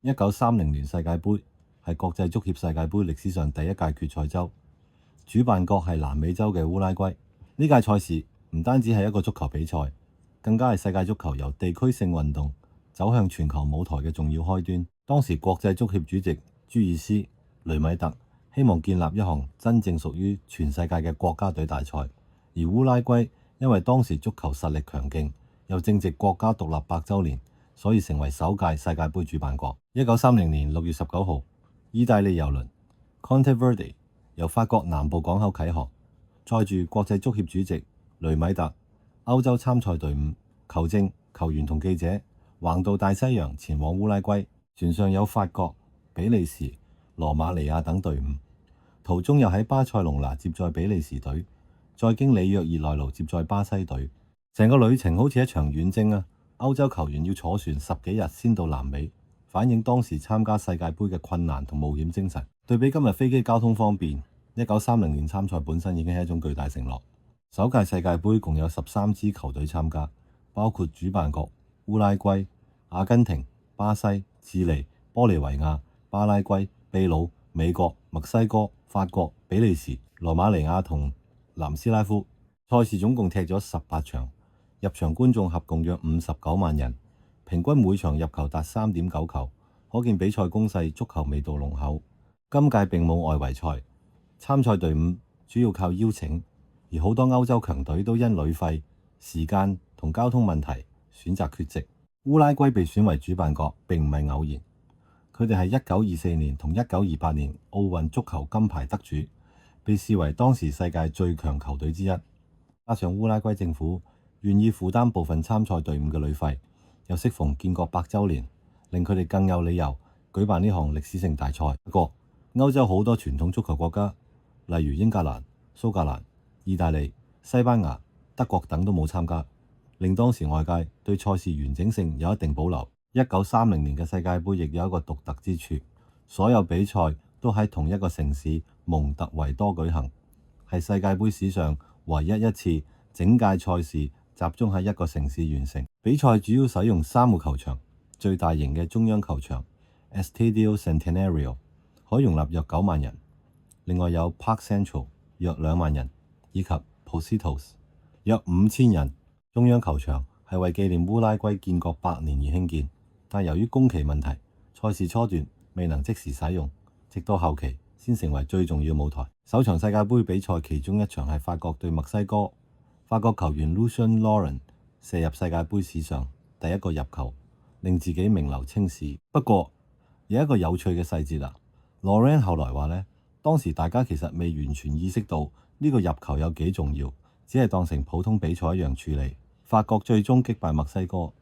1930年世界盃係國際足協世界盃歷史上第一屆決賽周，主辦國係南美洲嘅烏拉圭。呢屆賽事唔單止係一個足球比賽，更加係世界足球由地區性運動走向全球舞台嘅重要開端。當時國際足協主席朱爾斯雷米特希望建立一項真正屬於全世界嘅國家隊大賽，而烏拉圭因為當時足球實力強勁，又正值國家獨立100週年，所以成為首屆世界盃主辦國。1930年6月19號，意大利郵輪 Conte Verde 由法國南部港口啟航，載住國際足協主席雷米特、歐洲參賽隊伍、球證、球員同記者橫渡大西洋前往烏拉圭。船上有法國、比利時、羅馬尼亞等隊伍，途中又喺巴塞隆拿接載比利時隊，再經里約熱內盧接載巴西隊。成個旅程好似一場遠征啊！歐洲球員要坐船10幾日先到南美，反映當時參加世界盃嘅困難同冒險精神。對比今日飛機交通方便，1930年參賽本身已經係一種巨大承諾。首屆世界盃共有13支球隊參加，包括主辦國烏拉圭、阿根廷、巴西、智利、玻利維亞、巴拉圭、秘魯、美國、墨西哥、法國、比利時、羅馬尼亞同南斯拉夫。賽事總共踢咗18場，入場觀眾合共約59萬人，平均每場入球達3.9球，可見比賽攻勢、足球味道濃厚。今屆並冇外圍賽，參賽隊伍主要靠邀請，而好多歐洲強隊都因旅費、時間同交通問題選擇缺席。烏拉圭被選為主辦國並唔係偶然，佢哋係1924年同1928年奧運足球金牌得主，被視為當時世界最強球隊之一。加上烏拉圭政府願意負擔部分參賽隊伍嘅旅費，又適逢建國100週年，令佢哋更有理由舉辦呢項歷史性大賽。不過，歐洲好多傳統足球國家，例如英格蘭、蘇格蘭、意大利、西班牙、德國等都冇參加，令當時外界對賽事完整性有一定保留。1930年嘅世界盃亦有一個獨特之處，所有比賽都喺同一個城市蒙特維多舉行，係世界盃史上唯一一次整屆賽事集中喺一個城市完成。比賽主要使用3個球場，最大型嘅中央球場 Estadio Centenario 可容納約9萬人，另外有 Park Central 約2萬人，以及 Pocitos 約5000人。中央球場係為紀念烏拉圭建國100年而興建，但由於工期問題，賽事初段未能即時使用，直到後期先成為最重要舞台。首場世界盃比賽其中一場係法國對墨西哥，法國球員 Lucien Laurent 射入世界盃史上第一個入球，令自己名留青史。不過有一個有趣嘅細節Laurent 後來話呢，當時大家其實未完全意識到呢個入球有幾重要，只係當成普通比賽一樣處理。法國最終擊敗墨西哥，而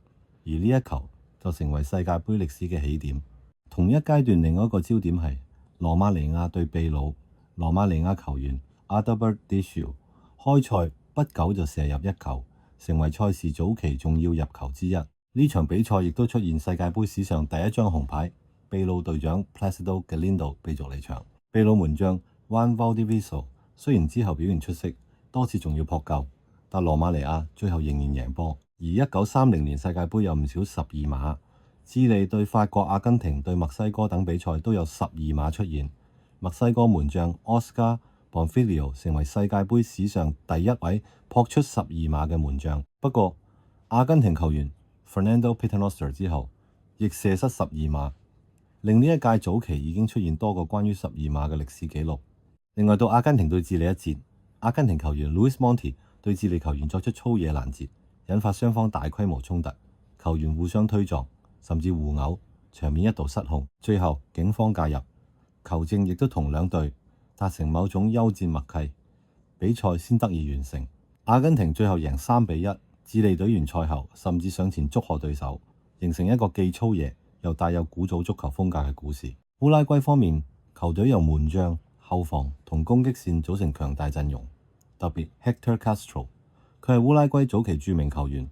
呢一球就成為世界盃歷史嘅起點。同一階段另外一個焦點係羅馬尼亞對秘魯，羅馬尼亞球員 Adalbert Deschamps 開賽不久就射入1球，成為賽事早期重要入球之一。呢場比賽亦都出現世界盃史上第一張紅牌，秘魯隊長 Placido Galindo 被逐離場。秘魯門將 Juan Valdivieso 雖然之後表現出色，多次仲要撲救，但羅馬尼亞最後仍然贏波。而1930年世界盃有唔少12碼，智利對法國、阿根廷對墨西哥等比賽都有12碼出現。墨西哥門將 Oscar Bonfiglio 成為世界盃史上第一位撲出12碼嘅門將。不過，阿根廷球員 Fernando Paternoster 之後亦射失12碼，令呢一屆早期已經出現多個關於12碼嘅歷史紀錄。另外到阿根廷對智利一戰，阿根廷球員 Luis Monti 對智利球員作出粗野攔截，引發雙方大規模衝突，球員互相推撞，甚至互毆，場面一度失控。最後警方介入，球證亦都同兩隊達成某種休戰默契，比賽先得以完成。阿根廷最後贏3-1，智利隊員賽後甚至上前祝賀對手，形成一個既粗野又帶有古早足球風格嘅故事。烏拉圭方面，球隊由門將、後防同攻擊線組成強大陣容，特別 Hector Castro， 佢係烏拉圭早期著名球員，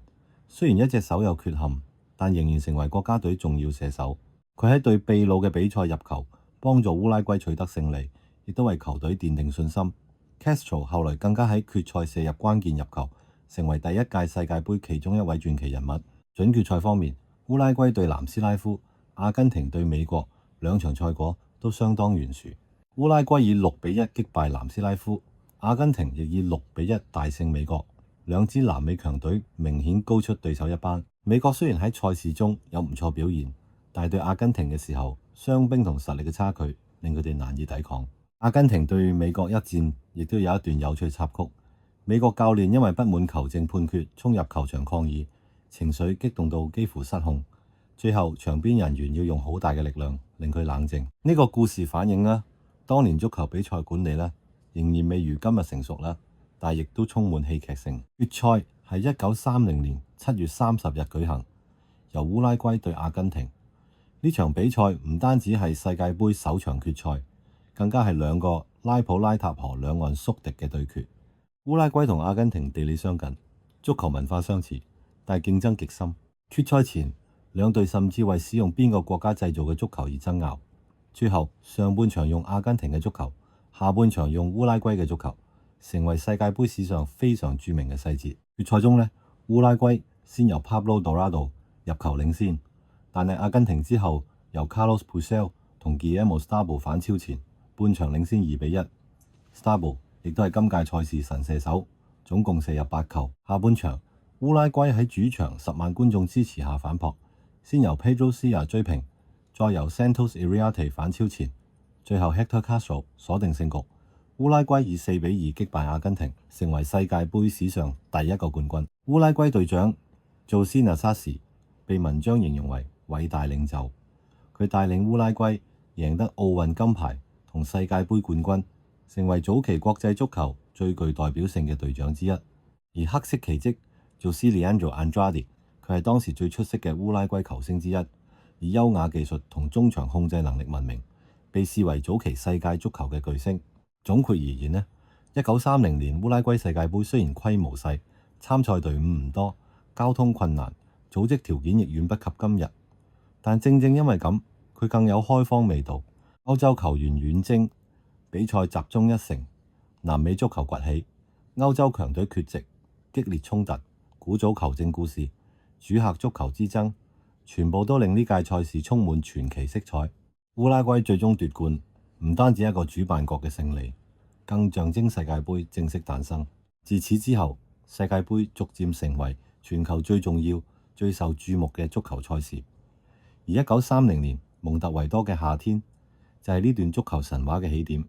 雖然一隻手有缺陷，但仍然成為國家隊重要射手。佢喺對秘魯嘅比賽入球，幫助烏拉圭取得勝利，亦都為球隊奠定信心。Castro 後來更加喺決賽射入關鍵入球，成為第一屆世界盃其中一位傳奇人物。準決賽方面，烏拉圭對南斯拉夫阿根廷對美國兩場賽果都相當懸殊。烏拉圭以6-1擊敗南斯拉夫，阿根廷亦以6-1大勝美國。兩支南美強隊明顯高出對手一班。美國雖然喺賽事中有唔錯表現，但係對阿根廷嘅時候，傷兵同實力嘅差距令佢哋難以抵抗。阿根廷對美國一戰亦都有一段有趣插曲。美國教練因為不滿球證判決，衝入球場抗議，情緒激動到幾乎失控。最後場邊人員要用好大嘅力量令佢冷靜。呢個故事反映啦，當年足球比賽管理咧仍然未如今日成熟啦，但亦都充滿戲劇性。決賽係1930年7月30日舉行，由烏拉圭對阿根廷。呢場比賽唔單止係世界盃首場決賽，更加係兩個拉普拉塔河兩岸宿敵嘅對決。烏拉圭同阿根廷地理相近，足球文化相似，但係競爭極深。決賽前，兩隊甚至為使用邊個國家製造嘅足球而爭拗。最後上半場用阿根廷嘅足球，下半場用烏拉圭嘅足球，成為世界盃史上非常著名嘅細節。決賽中呢，烏拉圭先由 Pablo Dorado 入球領先，但係阿根廷之後由 Carlos Puyol 同 Guillermo Starbo 反超前，半場領先2-1。Starbo 亦都係今屆賽事神射手，總共射入8球。下半場，烏拉圭喺主場10萬觀眾支持下反撲，先由 Pedro Cia 追平，再由 Santos Iriarte 反超前，最後 Hector Castro 鎖定勝局。烏拉圭以4-2擊敗阿根廷，成為世界盃史上第一個冠軍。烏拉圭隊長 José Nasasi 被文章形容為偉大領袖，佢帶領烏拉圭贏得奧運金牌同世界盃冠軍，成為早期國際足球最具代表性嘅隊長之一。而黑色奇蹟 José Leandro Andrade， 佢係當時最出色嘅烏拉圭球星之一，以優雅技術同中場控制能力聞名，被視為早期世界足球嘅巨星。總括而言呢，1930年烏拉圭世界盃雖然規模細，參賽隊伍唔多，交通困難，組織條件亦遠不及今日，但正正因為咁，佢更有開荒味道。歐洲球員遠征，比賽集中一城，南美足球崛起，歐洲強隊缺席，激烈衝突，古早球證故事，主客足球之爭，全部都令呢屆賽事充滿傳奇色彩。烏拉圭最終奪冠，唔單止一個主辦國嘅勝利，更象徵世界盃正式誕生。自此之後，世界盃逐漸成為全球最重要、最受注目嘅足球賽事。而1930年蒙特維多嘅夏天就係呢段足球神話嘅起點。